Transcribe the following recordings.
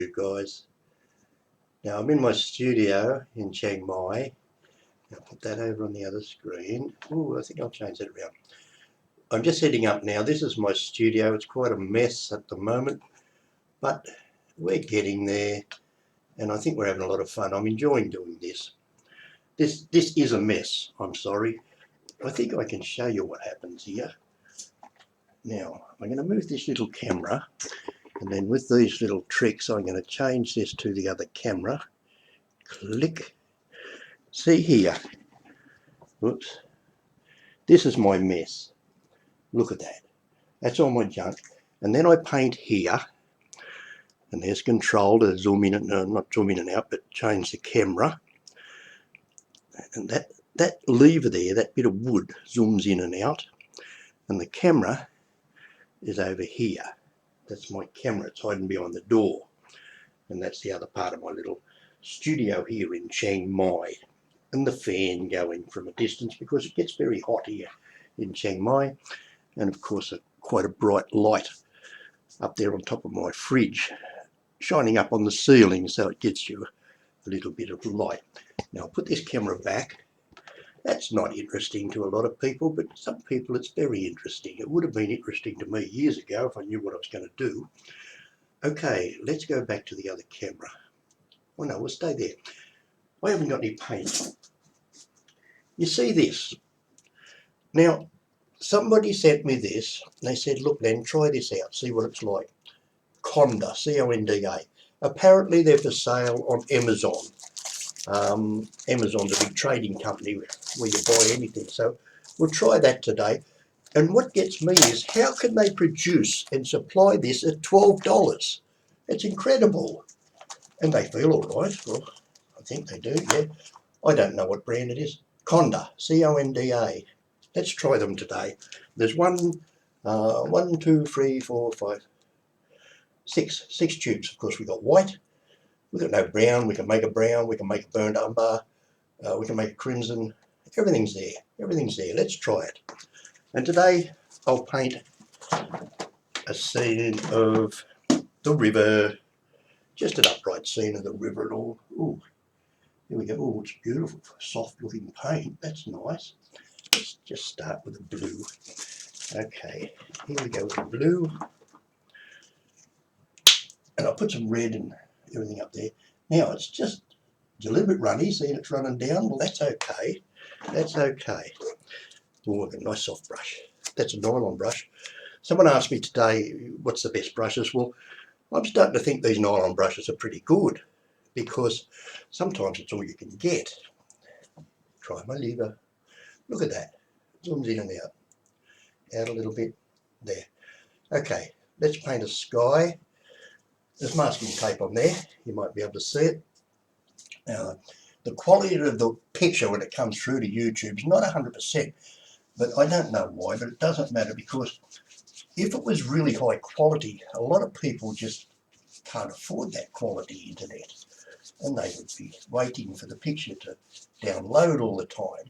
You guys. Now I'm in my studio in Chiang Mai. I'll put that over on the other screen. Oh, I think I'll change that around. I'm just setting up now. This is my studio. It's quite a mess at the moment, but we're getting there, and I think we're having a lot of fun. I'm enjoying doing this. This is a mess. I'm sorry. I think I can show you what happens here. Now I'm going to move this little camera, and then with these little tricks I'm going to change this to the other camera. Click. See here. Whoops. This is my mess. Look at that. That's all my junk. And then I paint here. And there's control to zoom in and not zoom in and out, but change the camera. And that lever there, that bit of wood, zooms in and out. And the camera is over here. That's my camera. It's hiding behind the door. And that's the other part of my little studio here in Chiang Mai. And the fan going from a distance because it gets very hot here in Chiang Mai. And of course quite a bright light up there on top of my fridge, shining up on the ceiling, so it gets you a little bit of light. Now I'll put this camera back. That's not interesting to a lot of people, but some people it's very interesting. It would have been interesting to me years ago if I knew what I was going to do. Okay, let's go back to the other camera. Oh no, we'll stay there. I haven't got any paint. You see this? Now, somebody sent me this. And they said, look, Len, try this out, see what it's like. Conda, C-O-N-D-A. Apparently they're for sale on Amazon. Amazon's a big trading company where you buy anything. So we'll try that today. And what gets me is how can they produce and supply this at $12? It's incredible. And they feel all right. Well, I think they do, yeah. I don't know what brand it is. Conda, C-O-N-D-A. Let's try them today. There's six tubes. Of course, we've got white. We've got no brown. We can make a brown. We can make a burnt umber. We can make a crimson. Everything's there. Everything's there. Let's try it. And today I'll paint a scene of the river. Just an upright scene of the river and all. Ooh, here we go. Oh, it's beautiful. Soft looking paint. That's nice. Let's just start with the blue. Okay, here we go with the blue. And I'll put some red and everything up there. Now it's just a little bit runny, seeing it's running down. Well, that's okay. That's okay. Oh, I've got a nice soft brush. That's a nylon brush. Someone asked me today, what's the best brushes? Well, I'm starting to think these nylon brushes are pretty good because sometimes it's all you can get. Try my lever. Look at that. Zooms in and out. Out a little bit. There. Okay, let's paint a sky. There's masking tape on there. You might be able to see it. Now, the quality of the picture when it comes through to YouTube is not 100%, but I don't know why, but it doesn't matter because if it was really high quality, a lot of people just can't afford that quality internet and they would be waiting for the picture to download all the time.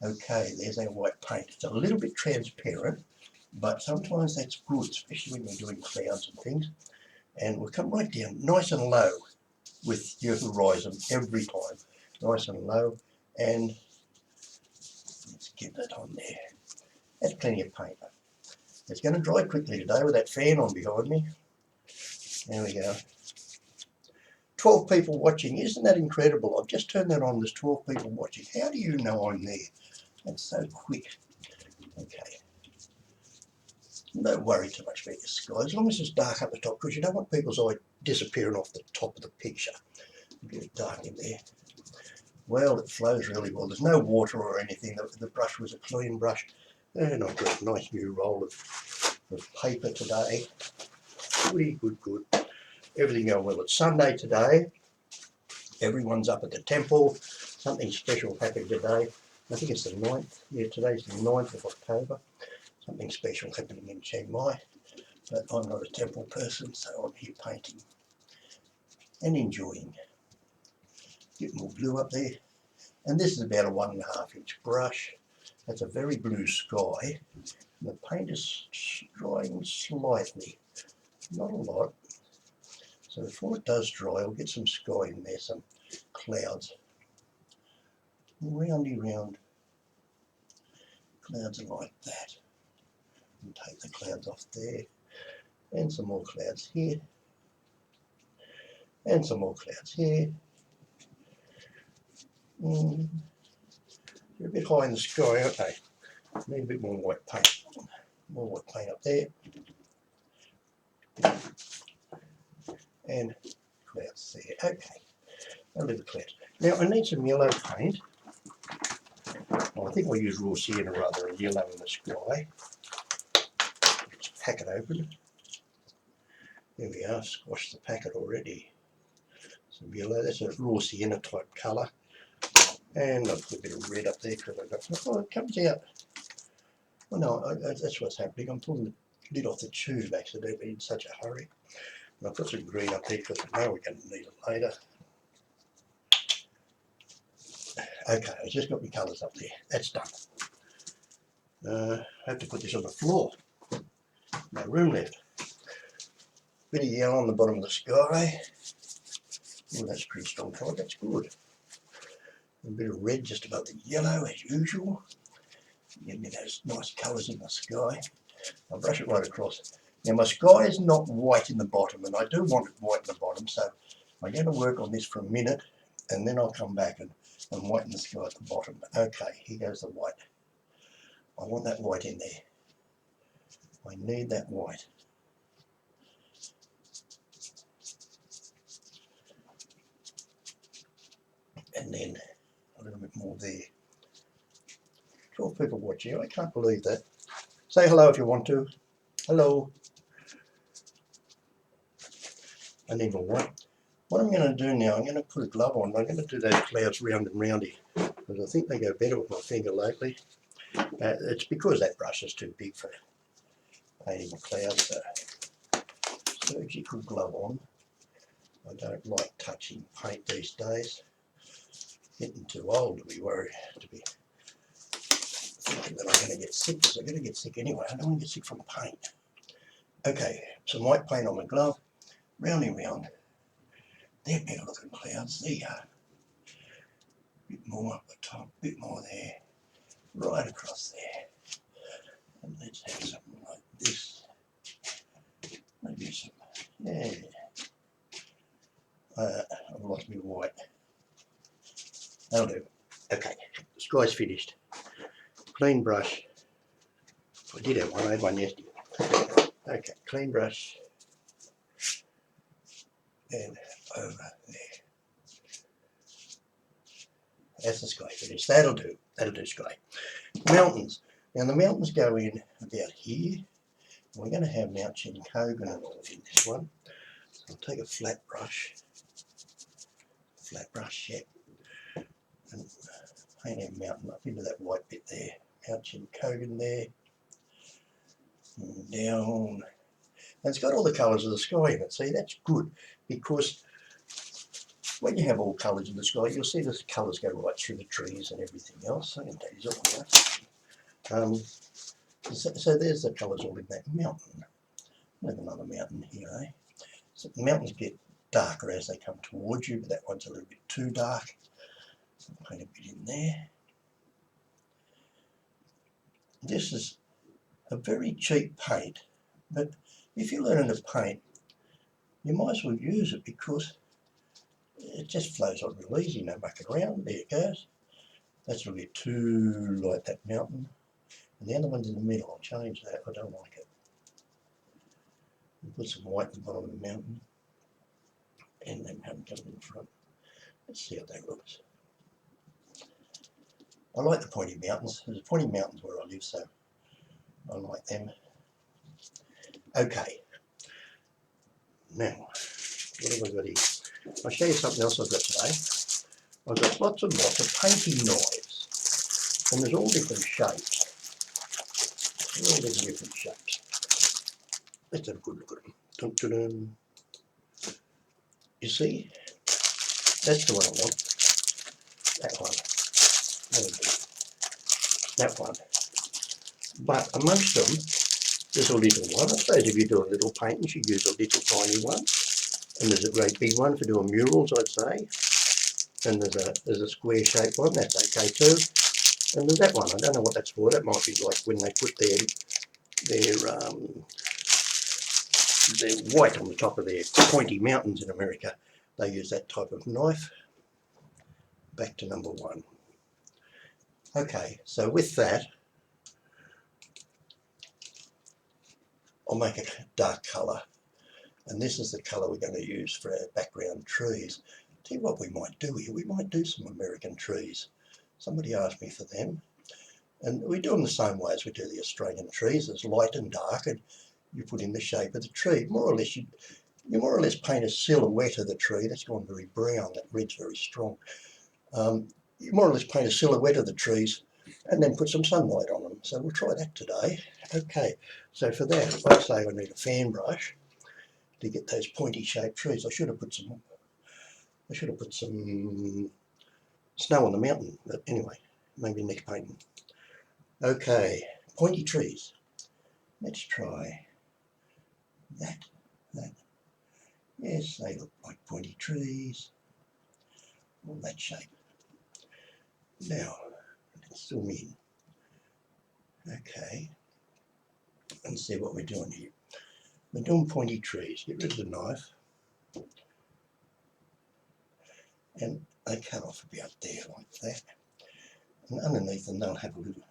Okay, there's our white paint. It's a little bit transparent, but sometimes that's good, especially when you're doing clouds and things. And we'll come right down nice and low with your horizon every time. Nice and low, and let's get that on there. That's plenty of paint. It's going to dry quickly today with that fan on behind me. There we go. 12 people watching. Isn't that incredible? I've just turned that on. There's 12 people watching. How do you know I'm there? That's so quick. Okay. Don't worry too much about your sky, as long as it's dark up the top, because you don't want people's eye disappearing off the top of the picture. A bit dark in there. Well, it flows really well. There's no water or anything. The brush was a clean brush. And I've got a nice new roll of paper today. Goody, good. Everything going well. It's Sunday today. Everyone's up at the temple. Something special happened today. I think it's the 9th. Yeah, today's the 9th of October. Something special happening in Chiang Mai. But I'm not a temple person, so I'm here painting and enjoying. Get more blue up there. And this is about a 1.5 inch brush. That's a very blue sky. And the paint is drying slightly. Not a lot. So before it does dry, I'll get some sky in there, some clouds. Roundy round clouds like that. And take the clouds off there. And some more clouds here. And some more clouds here. You're a bit high in the sky, aren't they? Need a bit more white paint. More white paint up there. And clouds there. Okay. I'll leave the clouds. Now I need some yellow paint. Well, I think I'll use raw sienna rather than yellow in the sky. Just pack it open. There we are, squashed the packet already. Some yellow, that's a raw sienna type colour. And I'll put a bit of red up there because I've got, oh, it comes out. Well, no, that's what's happening. I'm pulling the lid off the tube accidentally in such a hurry. And I've got some green up there because I know we're going to need it later. Okay, I've just got my colours up there. That's done. I have to put this on the floor. No room left. Bit of yellow on the bottom of the sky. Oh, that's pretty strong colour. That's good. A bit of red just above the yellow as usual. Give me those nice colours in the sky. I'll brush it right across. Now my sky is not white in the bottom, and I do want it white in the bottom, so I'm going to work on this for a minute and then I'll come back and whiten the sky at the bottom. Okay, here goes the white. I want that white in there. I need that white. And then a little bit more there. 12 people watching. I can't believe that. Say hello if you want to. Hello. I need more white. What I'm going to do now, I'm going to put a glove on. I'm going to do those clouds round and roundy because I think they go better with my finger lately. It's because that brush is too big for painting the clouds. So surgical glove on. I don't like touching paint these days. Getting too old to be worried, to be thinking that I'm going to get sick, because I'm going to get sick anyway. I don't want to get sick from paint. Okay, some white paint on my glove, rounding round. They're better looking clouds, there you are. Bit more up the top, bit more there, right across there. And let's have something like this. Maybe some, yeah. I've lost my white. That'll do. Okay, the sky's finished. Clean brush. I did have one, I had one yesterday. Okay, clean brush. And over there. That's the sky finished. That'll do. That'll do sky. Mountains. Now the mountains go in about here. We're going to have Mount Chincogan and all in this one. So I'll take a flat brush. Yeah. And paint a mountain up into that white bit there. Mount Chincogan there. And down. And it's got all the colours of the sky in it. See, that's good because when you have all colours in the sky, you'll see the colours go right through the trees and everything else. I can take these off now. So there's the colours all in that mountain. There's another mountain here, eh? So the mountains get darker as they come towards you, but that one's a little bit too dark. So I'll paint a bit in there. This is a very cheap paint, but if you're learning to paint, you might as well use it because it just flows on real easy, no mucking around. There it goes. That's a little bit too light, that mountain. And the other one's in the middle. I'll change that. I don't like it. We'll put some white at the bottom of the mountain. And then mountain comes in front. Let's see how that looks. I like the pointy mountains. There's pointy mountains where I live, so I like them. Okay. Now, what have I got here? I'll show you something else I've got today. I've got lots and lots of painting knives. And there's all different shapes. All these different shapes. Let's have a good look at them. Dun, dun, dun. You see? That's the one I want. That one. That one. But amongst them, there's a little one. I suppose if you do a little paint, you should use a little tiny one. And there's a great big one for doing murals, I'd say. And there's a square shaped one, that's okay too. And there's that one, I don't know what that's for. That might be like when they put their white on the top of their pointy mountains in America. They use that type of knife. Back to number 1. Okay, so with that, I'll make a dark colour. And this is the colour we're going to use for our background trees. Tell you what we might do here, we might do some American trees. Somebody asked me for them. And we do them the same way as we do the Australian trees. It's light and dark, and you put in the shape of the tree. More or less, you more or less paint a silhouette of the tree. That's gone very brown, that red's very strong. You more or less paint a silhouette of the trees and then put some sunlight on them. So we'll try that today. Okay, so for that, I say I need a fan brush to get those pointy shaped trees. I should have put some snow on the mountain, but anyway, maybe next painting. Okay, pointy trees. Let's try that. Yes, they look like pointy trees. All that shape. Now, let's zoom in. Okay, and see what we're doing here. We're doing pointy trees. Get rid of the knife. And they cut off about there like that. And underneath them they'll have a little,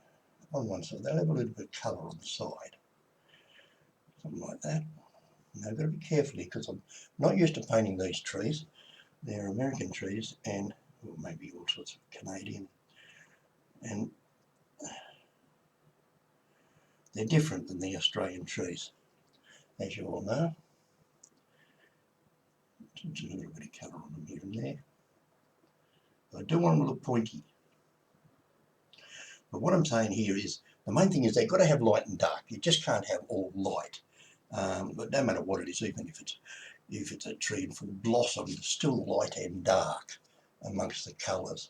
on one side, they'll have a little bit of colour on the side. Something like that. Now I've got to be careful because I'm not used to painting these trees. They're American trees and well, maybe all sorts of Canadian. And they're different than the Australian trees, as you all know. Just a little bit of colour on them here and there. I do want them to look pointy. But what I'm saying here is, the main thing is they've got to have light and dark. You just can't have all light. But no matter what it is, even if it's a tree in full blossom, it's still light and dark amongst the colours.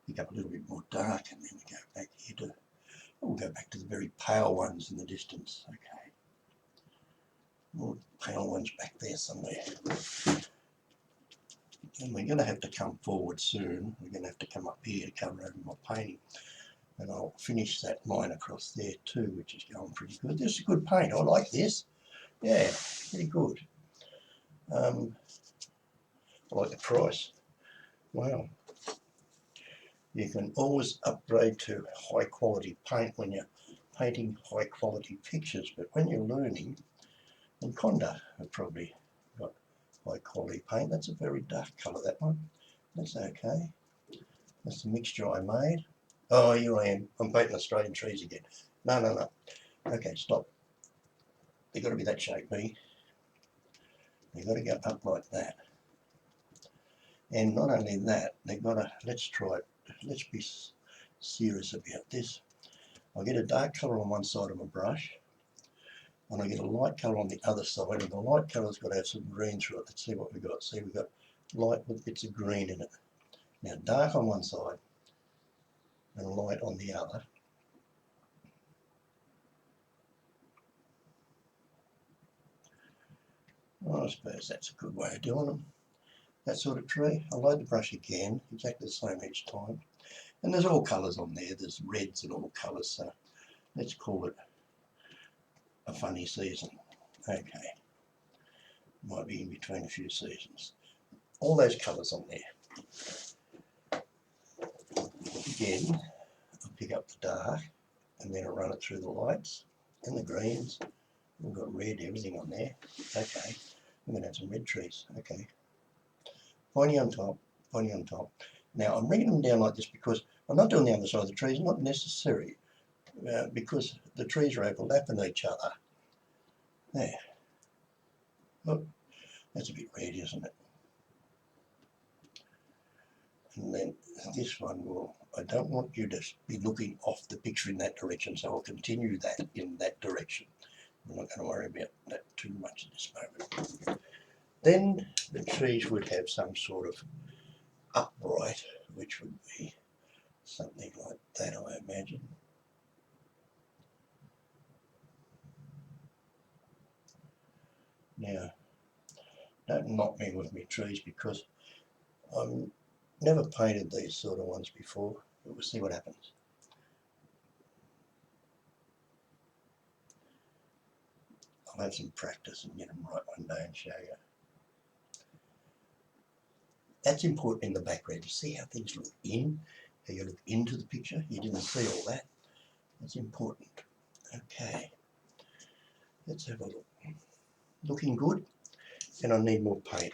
You go a little bit more dark and then we go back here to, we'll go back to the very pale ones in the distance. Okay. More pale ones back there somewhere. And we're going to have to come forward soon. We're going to have to come up here to cover over my painting. And I'll finish that line across there too, which is going pretty good. This is a good paint. I like this. Yeah, pretty good. I like the price. Wow. You can always upgrade to high quality paint when you're painting high quality pictures, but when you're learning, and Conda have probably got high quality paint. That's a very dark colour, that one. That's okay. That's the mixture I made. Oh, here I am. I'm painting Australian trees again. No. Okay, stop. They've got to be that shape, B. They've got to go up like that. And not only that, they've got to, let's try it. Let's be serious about this. I'll get a dark colour on one side of my brush, and I get a light colour on the other side, and the light colour's got to have some green through it. Let's see what we've got. See, we've got light with bits of green in it. Now, dark on one side, and light on the other. Well, I suppose that's a good way of doing them. That sort of tree. I'll load the brush again, exactly the same each time. And there's all colours on there. There's reds and all colours, so let's call it a funny season. Okay. Might be in between a few seasons. All those colours on there. Again, I'll pick up the dark and then I'll run it through the lights and the greens. We've got red, everything on there. Okay. I'm going to have some red trees. Okay. Pointy on top, pointy on top. Now I'm bringing them down like this because I'm not doing the other side of the trees, not necessary, because the trees are overlapping each other. There. Look, that's a bit red, isn't it? And then this one will, I don't want you to be looking off the picture in that direction, so I'll continue that in that direction. I'm not going to worry about that too much at this moment. Then the trees would have some sort of upright, which would be something like that, I imagine. Now, Don't knock me with me trees, because I've never painted these sort of ones before, but we'll see what happens. I'll have some practice and get them right one day and show you. That's important in the background. You see how things look in, how you look into the picture. You didn't see all that. That's important. Okay, let's have a look. Looking good, and I need more paint.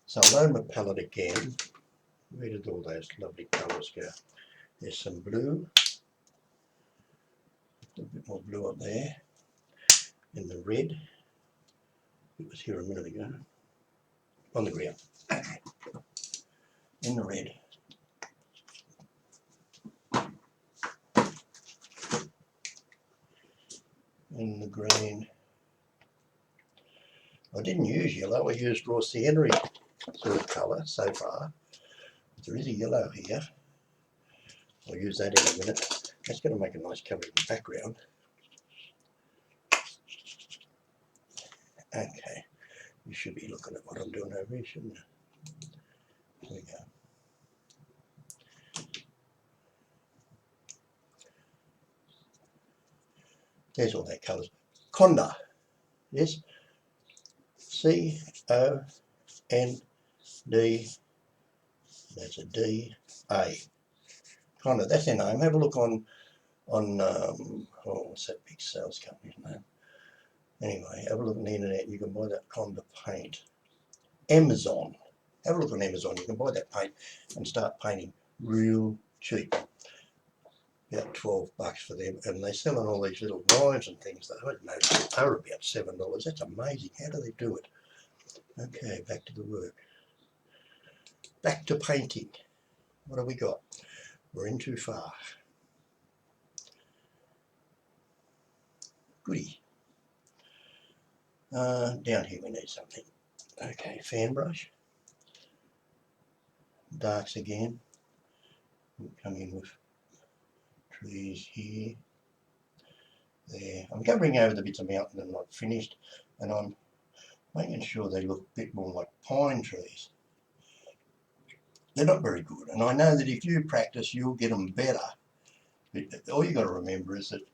So I'll load my palette again. Where did all those lovely colours go? There's some blue, a bit more blue up there, and the red. It was here a minute ago. On the ground. Okay. In the red. In the green. I didn't use yellow, I used raw scenery sort of colour so far. But there is a yellow here. I'll use that in a minute. That's going to make a nice cover in the background. Okay, you should be looking at what I'm doing over here, shouldn't you? There we go. There's all that colours. Conda, yes, C-O-N-D, that's a D-A. Conda, that's their name. Have a look on what's that big sales company's name? Anyway, have a look on the internet. You can buy that Conda paint. Amazon. Have a look on Amazon. You can buy that paint and start painting real cheap. About $12 for them, and they're selling all these little knives and things. I don't know, they're about $7. That's amazing. How do they do it? Okay, back to the work. Back to painting. What have we got? We're in too far. Goody. Down here we need something. Okay, fan brush. Darks again. We'll come in with trees here. There. I'm covering over the bits of mountain that I'm not finished, and I'm making sure they look a bit more like pine trees. They're not very good, and I know that if you practice you'll get them better. But all you got to remember is that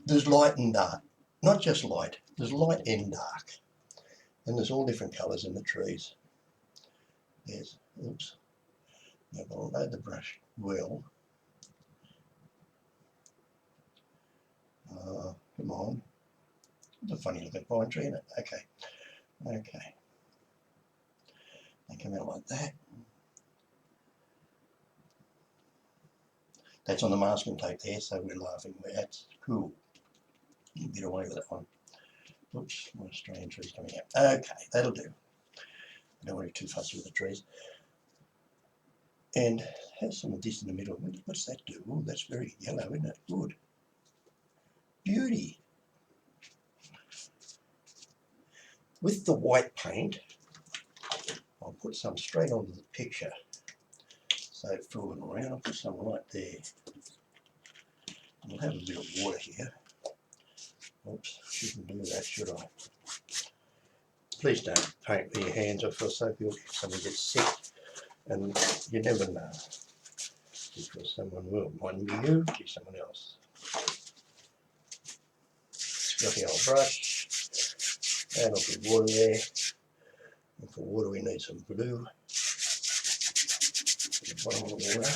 there's light and dark. Not just light, there's light and dark. And there's all different colours in the trees. There's, oops, now I'll load the brush well. Come on. It's a funny looking pine tree, isn't it? Okay. Okay. They come out like that. That's on the masking tape there, so we're laughing. That's cool. You can get away with that one. Oops, my Australian tree's coming out. Okay, that'll do. I don't want to be too fussy with the trees. And have some of this in the middle. What's that do? Oh, that's very yellow, isn't it? Good. Beauty. With the white paint, I'll put some straight onto the picture. So fooling around, I'll put some right there. We'll have a bit of water here. Oops, shouldn't do that, should I? Please don't paint with your hands. I feel so guilty if someone gets sick, and you never know. Because someone will. One be you, be someone else. Scruffy old brush. That'll be water there. And for water we need some blue. At the bottom of the water.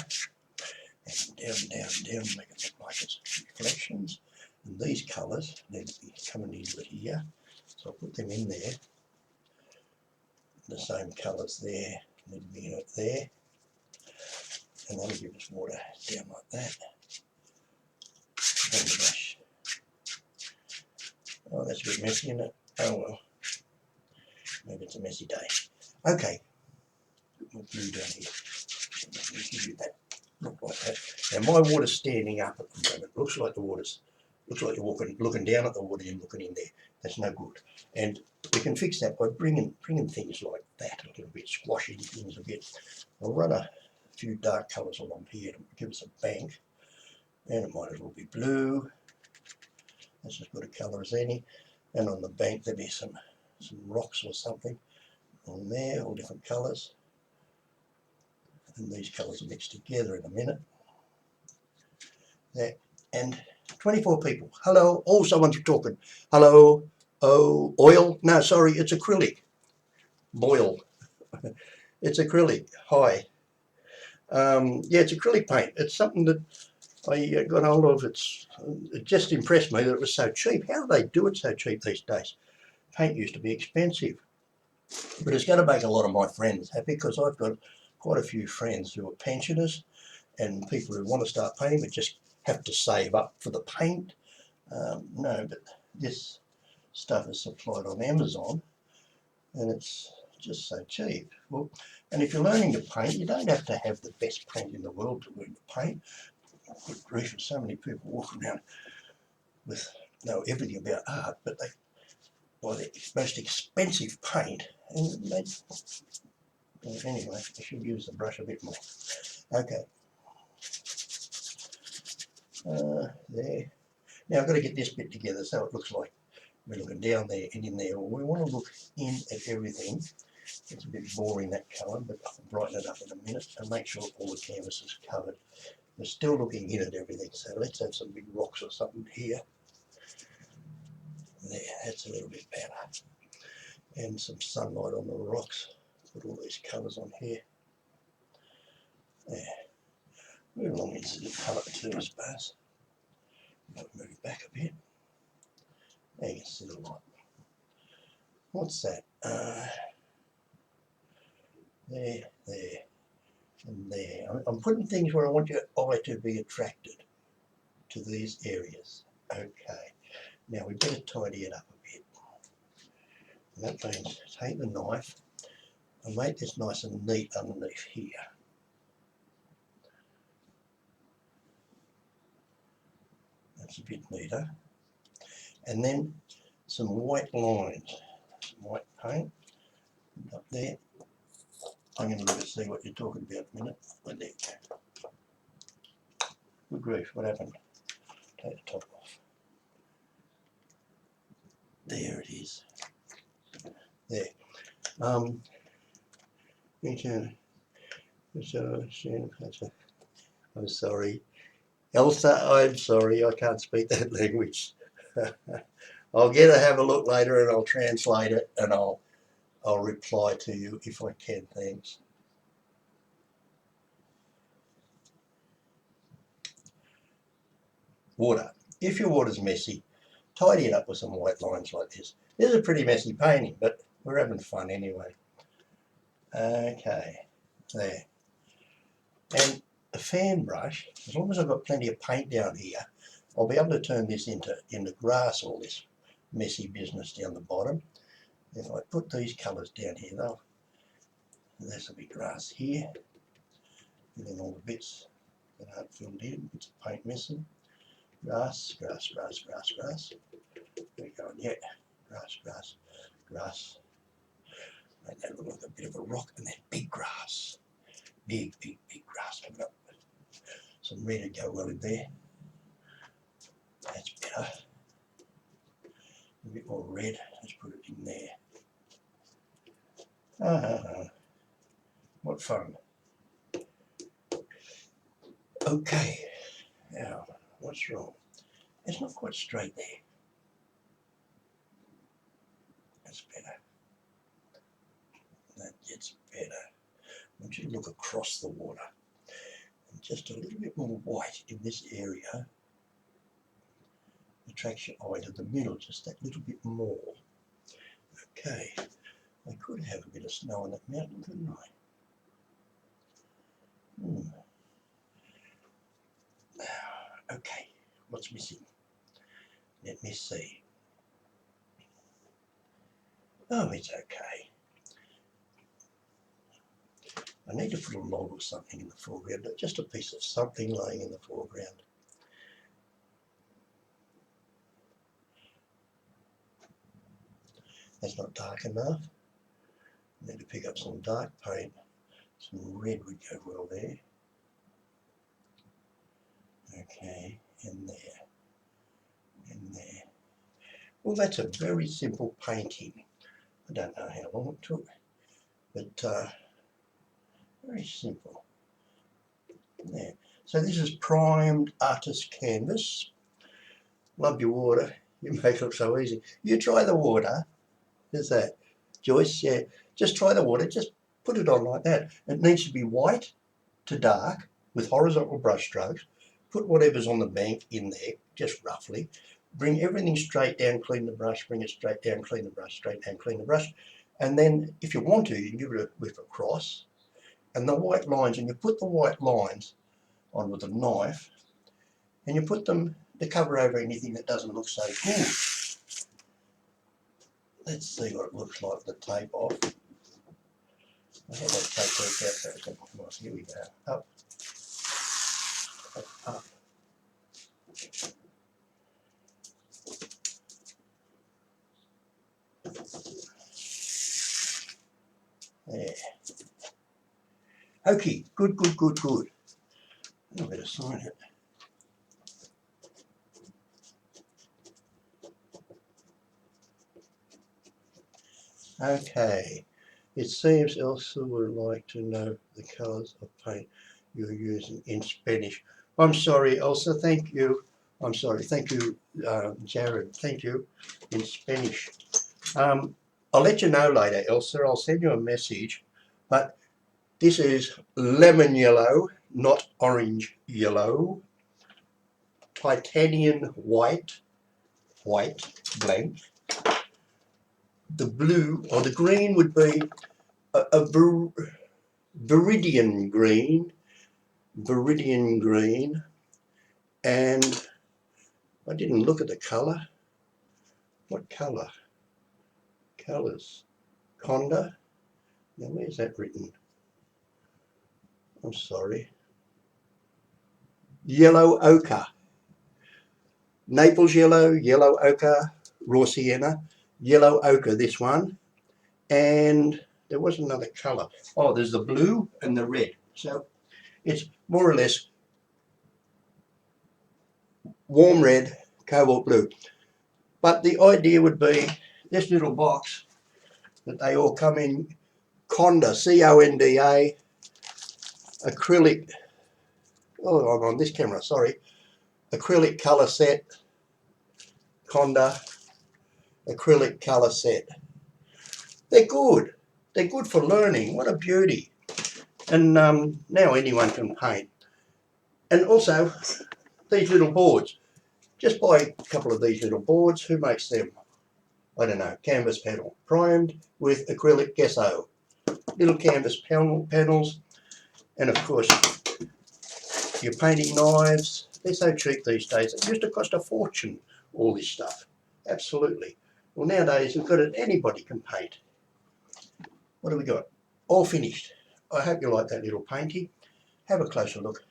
And down, down, down, make it look like it's reflections. And these colours need to be coming into it here. So I'll put them in there. The same colours there need to be in it there. And that'll give us water down like that. And the brush. Oh, that's a bit messy, isn't it? Oh well. Maybe it's a messy day. Okay. Put more blue down here. Give you that look like that. Now my water's standing up at the moment. Looks like the water's, looks like you're looking down at the water and looking in there. That's no good. And we can fix that by bringing things like that a little bit, squashing things a bit. I'll run a few dark colours along here to give us a bank. And it might as well be blue. That's as good a colour as any. And on the bank there'll be some some rocks or something on there, all different colours. And these colours are mixed together in a minute. There. And 24 people. Hello. Oh, someone's talking. Hello. Oh, oil? No, sorry, it's acrylic. Boil. It's acrylic. Hi. Yeah, it's acrylic paint. It's something that I got hold of. It just impressed me that it was so cheap. How do they do it so cheap these days? Paint used to be expensive. But it's going to make a lot of my friends happy, because I've got quite a few friends who are pensioners and people who want to start painting but just have to save up for the paint. No, but this stuff is supplied on Amazon and it's just so cheap. Well, and if you're learning to paint, you don't have to have the best paint in the world to learn to paint. Good grief, there's so many people walking around with know everything about art, but they buy the most expensive paint, and they, well, anyway, I should use the brush a bit more. Okay. There. Now I've got to get this bit together so it looks like we're looking down there and in there. Well, we want to look in at everything. It's a bit boring, that colour, but I'll brighten it up in a minute and make sure all the canvas is covered. We're still looking in at everything, so let's have some big rocks or something here. There, that's a little bit better. And some sunlight on the rocks. Put all these colours on here. There. Move along into the palette too, I suppose. Move it back a bit. There you can see the light. What's that? There, and there. I'm putting things where I want your eye to be attracted to these areas. Okay. Now we better tidy it up a bit. And that means take the knife and make this nice and neat underneath here. That's a bit neater. And then some white lines, some white paint up there. I'm going to look and see what you're talking about in a minute. There. Good grief, what happened? Take the top off. There it is. There. I'm sorry. Elsa, I'm sorry, I can't speak that language. I'll get to have a look later and I'll translate it and I'll reply to you if I can, thanks. Water. If your water's messy, tidy it up with some white lines like this. This is a pretty messy painting, but we're having fun anyway. Okay, there. And a fan brush, as long as I've got plenty of paint down here, I'll be able to turn this into grass, all this messy business down the bottom. If I put these colours down here, though, there's a bit grass here, and then all the bits that aren't filled in, bits of paint missing. Grass, grass, grass, grass, grass. We're going, yeah, grass, grass, grass. Make that look like a bit of a rock, and then big grass. Big, big, big grass coming up. Some red to go well in there. That's better. A bit more red. Let's put it in there. What fun. Okay. Now, what's wrong? It's not quite straight there. That's better. That gets better. I want you to look across the water. And just a little bit more white in this area attracts your eye to the middle, just that little bit more. Okay, I could have a bit of snow on that mountain, couldn't I? Okay, what's missing? Let me see. Oh, it's okay. I need to put a log or something in the foreground, just a piece of something laying in the foreground. That's not dark enough. I need to pick up some dark paint. Some red would go well there. Okay, and there, and there. Well, that's a very simple painting. I don't know how long it took, but very simple. There. So this is primed artist canvas. Love your water. You make it look so easy. You try the water. Is that, Joyce? Yeah. Just try the water. Just put it on like that. It needs to be white to dark with horizontal brush strokes. Put whatever's on the bank in there, just roughly. Bring everything straight down, clean the brush, bring it straight down, clean the brush, straight down, clean the brush. And then if you want to, you can give it a whip across. And the white lines, and you put the white lines on with a knife, and you put them to cover over anything that doesn't look so good. Let's see what it looks like with the tape off. I had that tape worked out for a second. Well, here we go. Up, up, up. There. Okay, good, good, good, good. I better sign it. Okay. It seems Elsa would like to know the colours of paint you're using in Spanish. I'm sorry, Elsa, thank you. I'm sorry, thank you, Jared, thank you, in Spanish. I'll let you know later, Elsa, I'll send you a message, but this is lemon yellow, not orange yellow, titanium white, blank. The blue, or the green would be a viridian green, and I didn't look at the colour. What colour? Colours. Conda. Now where's that written? I'm sorry. Yellow ochre. Naples yellow, yellow ochre, raw sienna, yellow ochre, this one. And there was another colour. Oh, there's the blue and the red. So it's more or less warm red, cobalt blue. But the idea would be this little box that they all come in, Conda, C-O-N-D-A, acrylic, oh, I'm on this camera, sorry, acrylic colour set, Conda, acrylic colour set. They're good. They're good for learning. What a beauty. And now anyone can paint. And also, these little boards. Just buy a couple of these little boards. Who makes them? I don't know. Canvas panel. Primed with acrylic gesso. Little canvas panels. And of course, your painting knives. They're so cheap these days. It used to cost a fortune, all this stuff. Absolutely. Well, nowadays, we've got it. Anybody can paint. What do we got? All finished. I hope you like that little painting. Have a closer look.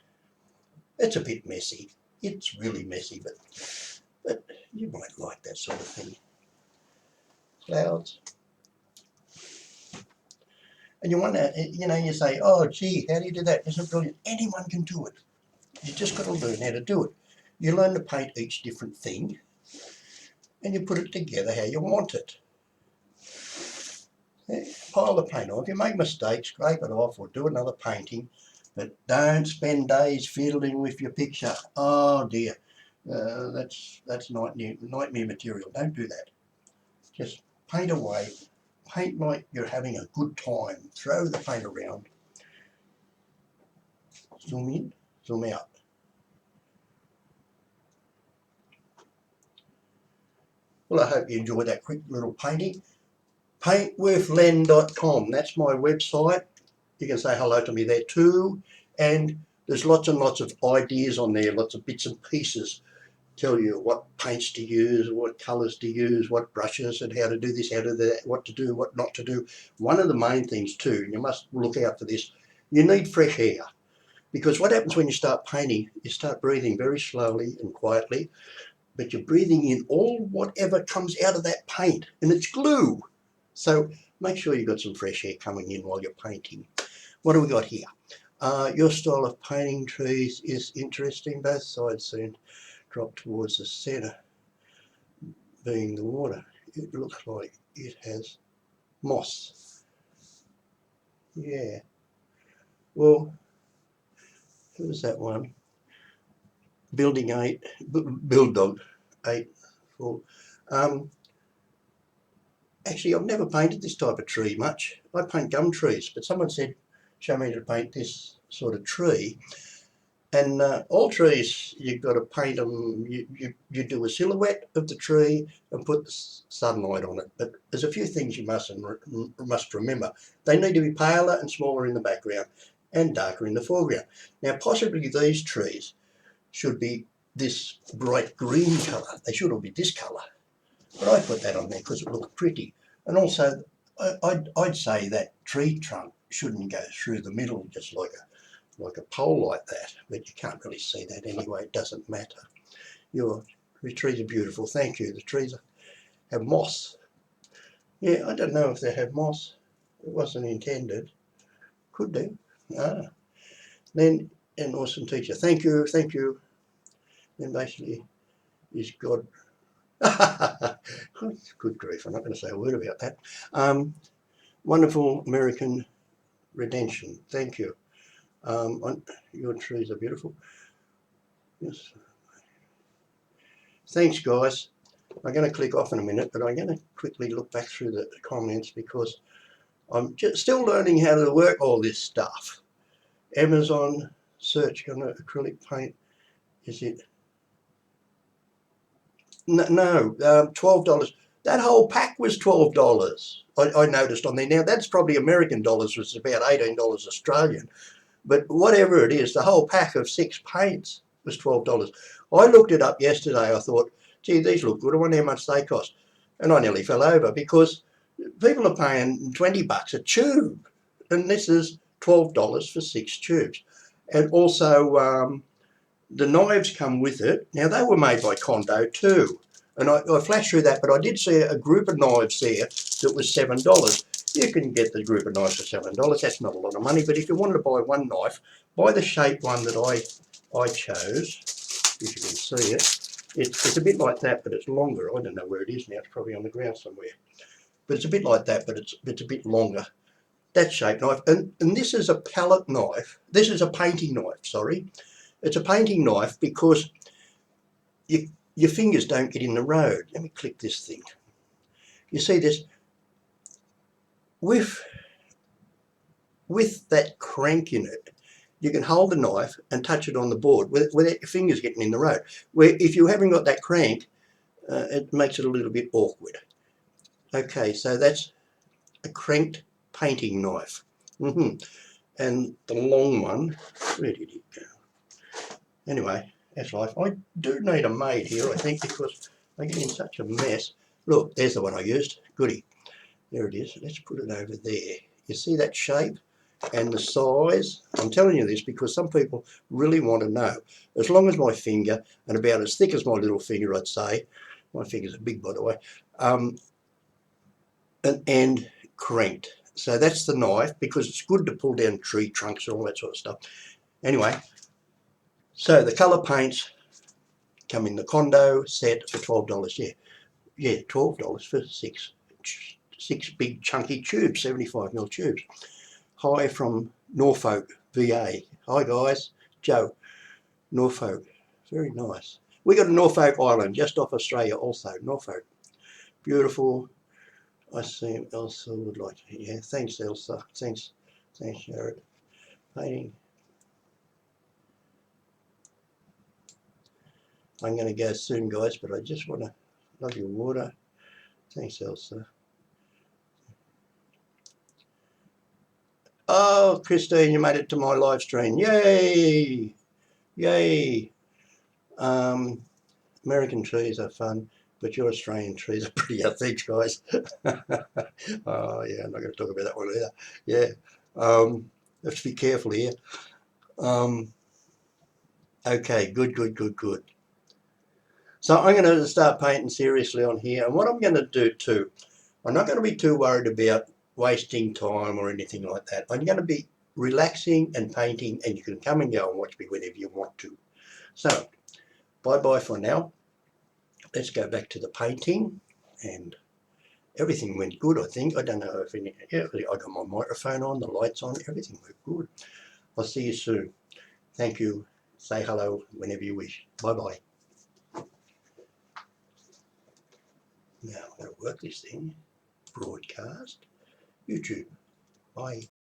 It's a bit messy. It's really messy, but you might like that sort of thing. Clouds. And you wonder, you say, oh, gee, how do you do that? Isn't it brilliant? Anyone can do it. You just got to learn how to do it. You learn to paint each different thing, and you put it together how you want it. Pile the paint on. If you make mistakes, scrape it off or do another painting, but don't spend days fiddling with your picture. Oh dear, that's nightmare material. Don't do that. Just paint away. Paint like you're having a good time. Throw the paint around. Zoom in, zoom out. Well, I hope you enjoyed that quick little painting. Paintwithlen.com, that's my website. You can say hello to me there too. And there's lots and lots of ideas on there, lots of bits and pieces. Tell you what paints to use, what colours to use, what brushes, and how to do this, how to do that, what to do, what not to do. One of the main things too, and you must look out for this, you need fresh air. Because what happens when you start painting, you start breathing very slowly and quietly, but you're breathing in all whatever comes out of that paint, and it's glue. So make sure you've got some fresh air coming in while you're painting. What do we got here? Your style of painting trees is interesting. Both sides soon drop towards the centre, being the water. It looks like it has moss. Yeah. Well, who was that one? Building 8, Build Dog 8, 4. Actually, I've never painted this type of tree much. I paint gum trees, but someone said, show me to paint this sort of tree. And all trees, you've got to paint them, you do a silhouette of the tree and put the sunlight on it. But there's a few things you must remember. They need to be paler and smaller in the background and darker in the foreground. Now, possibly these trees should be this bright green colour. They should all be this colour. But I put that on there because it looks pretty. And also, I'd say that tree trunk shouldn't go through the middle just like a pole like that, but you can't really see that anyway. It doesn't matter. Your trees are beautiful. Thank you. The trees have moss. Yeah, I don't know if they have moss. It wasn't intended. Could do. Then an awesome teacher. Thank you. Thank you. Then basically, is God. Good grief. I'm not going to say a word about that. Wonderful American redemption. Thank you. Your trees are beautiful. Yes. Thanks, guys. I'm going to click off in a minute, but I'm going to quickly look back through the comments because I'm just still learning how to work all this stuff. Amazon search on acrylic paint. Is it? No, $12. That whole pack was $12. I noticed on there. Now that's probably American dollars, which is about $18 Australian. But whatever it is, the whole pack of 6 paints was $12. I looked it up yesterday. I thought, gee, these look good. I wonder how much they cost. And I nearly fell over because people are paying $20 a tube. And this is $12 for 6 tubes. And also the knives come with it. Now, they were made by Kondo too. And I flashed through that, but I did see a group of knives there that was $7. You can get the group of knives for $7. That's not a lot of money. But if you wanted to buy one knife, buy the shape one that I chose. If you can see it. It's a bit like that, but it's longer. I don't know where it is now. It's probably on the ground somewhere. But it's a bit like that, but it's a bit longer. That shape knife. And this is a palette knife. This is a painting knife, sorry. It's a painting knife because your fingers don't get in the road. Let me click this thing. You see this? With that crank in it, you can hold the knife and touch it on the board without your fingers getting in the road. Where if you haven't got that crank, it makes it a little bit awkward. Okay, so that's a cranked painting knife. And the long one, where did it go? Anyway, that's life. I do need a maid here, I think, because I get in such a mess. Look, there's the one I used. Goody. There it is. Let's put it over there. You see that shape and the size? I'm telling you this because some people really want to know. As long as my finger, and about as thick as my little finger, I'd say. My fingers are big, by the way. And cranked. So that's the knife because it's good to pull down tree trunks and all that sort of stuff. Anyway, so the colour paints come in the Kondo set for $12. Yeah, $12 for six big chunky tubes, 75mm tubes. Hi from Norfolk, VA. Hi guys, Joe, Norfolk, very nice. We got a Norfolk Island just off Australia also, Norfolk. Beautiful. I see Elsa would like to, yeah, thanks Elsa, thanks Jared. Painting. I'm going to go soon guys, but I just want to love your water. Thanks Elsa. Oh, Christine, you made it to my live stream. Yay! Yay! American trees are fun, but your Australian trees are prettier. Thanks, guys. Oh, yeah, I'm not going to talk about that one either. Yeah, let's be careful here. Okay, good. So I'm going to start painting seriously on here. And what I'm going to do too, I'm not going to be too worried about wasting time or anything like that. I'm going to be relaxing and painting, and you can come and go and watch me whenever you want to. So, bye-bye for now. Let's go back to the painting and everything went good, I think. I don't know if any, yeah, I got my microphone on, the lights on, everything went good. I'll see you soon. Thank you. Say hello whenever you wish. Bye-bye. Now I'm going to work this thing. Broadcast. YouTube. Bye.